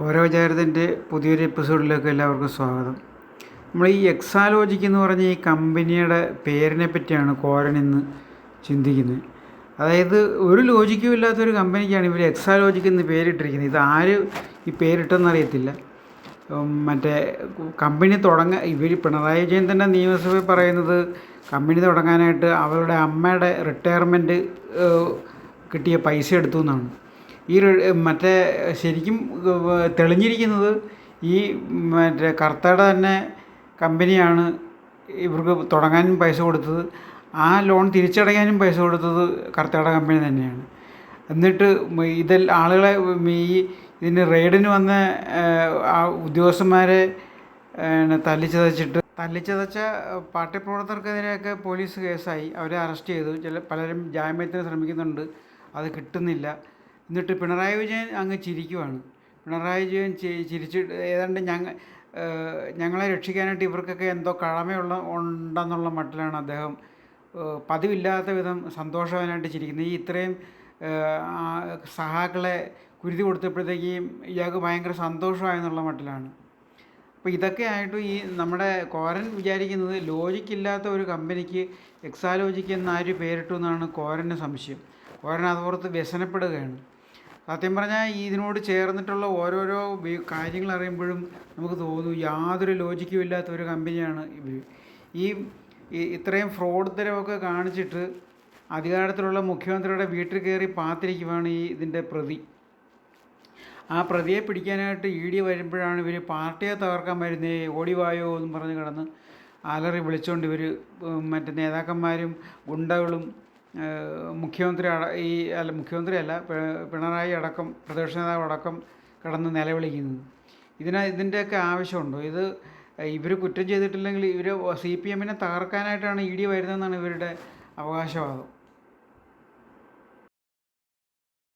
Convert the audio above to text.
ഓരോ വിചാരത്തിൻ്റെ പുതിയൊരു എപ്പിസോഡിലേക്ക് എല്ലാവർക്കും സ്വാഗതം. നമ്മൾ ഈ എക്സാലോജിക് എന്ന് പറഞ്ഞ ഈ കമ്പനിയുടെ പേരിനെ പറ്റിയാണ് കോരൻ ഇന്ന് ചിന്തിക്കുന്നത്. അതായത് ഒരു ലോജിക്കും ഇല്ലാത്തൊരു കമ്പനിക്കാണ് ഇവർ എക്സാലോജിക് എന്ന് പേരിട്ടിരിക്കുന്നത്. ഇത് ആര് ഈ പേരിട്ടെന്നറിയത്തില്ല. മറ്റേ കമ്പനി ഇവർ പിണറായി വിജയൻ തന്നെ നിയമസഭയിൽ പറയുന്നത് കമ്പനി തുടങ്ങാനായിട്ട് അവരുടെ അമ്മയുടെ റിട്ടയർമെൻറ്റ് കിട്ടിയ പൈസ എടുത്തു എന്നാണ്. മറ്റേ ശരിക്കും തെളിഞ്ഞിരിക്കുന്നത് ഈ കർത്തയുടെ തന്നെ കമ്പനിയാണ് ഇവർക്ക് തുടങ്ങാനും പൈസ കൊടുത്തത്, ആ ലോൺ തിരിച്ചടയ്ക്കാനും പൈസ കൊടുത്തത് കർത്തയുടെ കമ്പനി തന്നെയാണ്. എന്നിട്ട് ആളുകളെ ഇതിന് റെയ്ഡിന് വന്ന ആ ഉദ്യോഗസ്ഥന്മാരെ തല്ലിച്ചതച്ച പാർട്ടി പ്രവർത്തകർക്കെതിരെയൊക്കെ പോലീസ് കേസായി, അവരെ അറസ്റ്റ് ചെയ്തു. പലരും ജാമ്യത്തിന് ശ്രമിക്കുന്നുണ്ട്, അത് കിട്ടുന്നില്ല. എന്നിട്ട് പിണറായി വിജയൻ അങ്ങ് ചിരിക്കുവാണ്. പിണറായി വിജയൻ ചിരിച്ചിട്ട് ഏതാണ്ട് ഞങ്ങളെ രക്ഷിക്കാനായിട്ട് ഇവർക്കൊക്കെ എന്തോ ഉണ്ടെന്നുള്ള മട്ടിലാണ് അദ്ദേഹം പതിവില്ലാത്ത വിധം സന്തോഷവാനായിട്ട് ചിരിക്കുന്നത്. ഇത്രയും സഹാക്കളെ കുരുതി കൊടുത്തപ്പോഴത്തേക്കും ഇയാൾക്ക് ഭയങ്കര സന്തോഷമായെന്നുള്ള മട്ടിലാണ്. അപ്പോൾ ഇതൊക്കെ ആയിട്ട് നമ്മുടെ കോരൻ വിചാരിക്കുന്നത് ലോജിക്കില്ലാത്ത ഒരു കമ്പനിക്ക് എക്സാലോജിക് എന്നാര് പേരിട്ടു എന്നാണ് കോരന് സംശയം. കോരൻ അതോർത്ത് വ്യസനപ്പെടുകയാണ്. സത്യം പറഞ്ഞാൽ ഇതിനോട് ചേർന്നിട്ടുള്ള ഓരോരോ കാര്യങ്ങൾ അറിയുമ്പോഴും നമുക്ക് തോന്നും യാതൊരു ലോജിക്കും ഇല്ലാത്ത ഒരു കമ്പനിയാണ് ഇവർ. ഇത്രയും ഫ്രോഡ് തരമൊക്കെ കാണിച്ചിട്ട് അധികാരത്തിലുള്ള മുഖ്യമന്ത്രിയുടെ വീട്ടിൽ കയറി പാത്തിരിക്കുവാണ് ഇതിൻ്റെ പ്രതി. ആ പ്രതിയെ പിടിക്കാനായിട്ട് ED വരുമ്പോഴാണ് ഇവർ പാർട്ടിയെ തകർക്കാൻ വരുന്നേ, ഓടിവായോ എന്നും പറഞ്ഞ് കിടന്ന് അലറി വിളിച്ചുകൊണ്ട് മറ്റ് നേതാക്കന്മാരും ഗുണ്ടകളും മുഖ്യമന്ത്രിയല്ല പിണറായി അടക്കം പ്രതിപക്ഷ നേതാവ് അടക്കം കിടന്ന് നിലവിളിക്കുന്നത്. ഇതിൻ്റെയൊക്കെ ആവശ്യമുണ്ടോ? ഇവർ കുറ്റം ചെയ്തിട്ടില്ലെങ്കിൽ CPM തകർക്കാനായിട്ടാണ് ED വരുന്നതെന്നാണ് ഇവരുടെ അവകാശവാദം.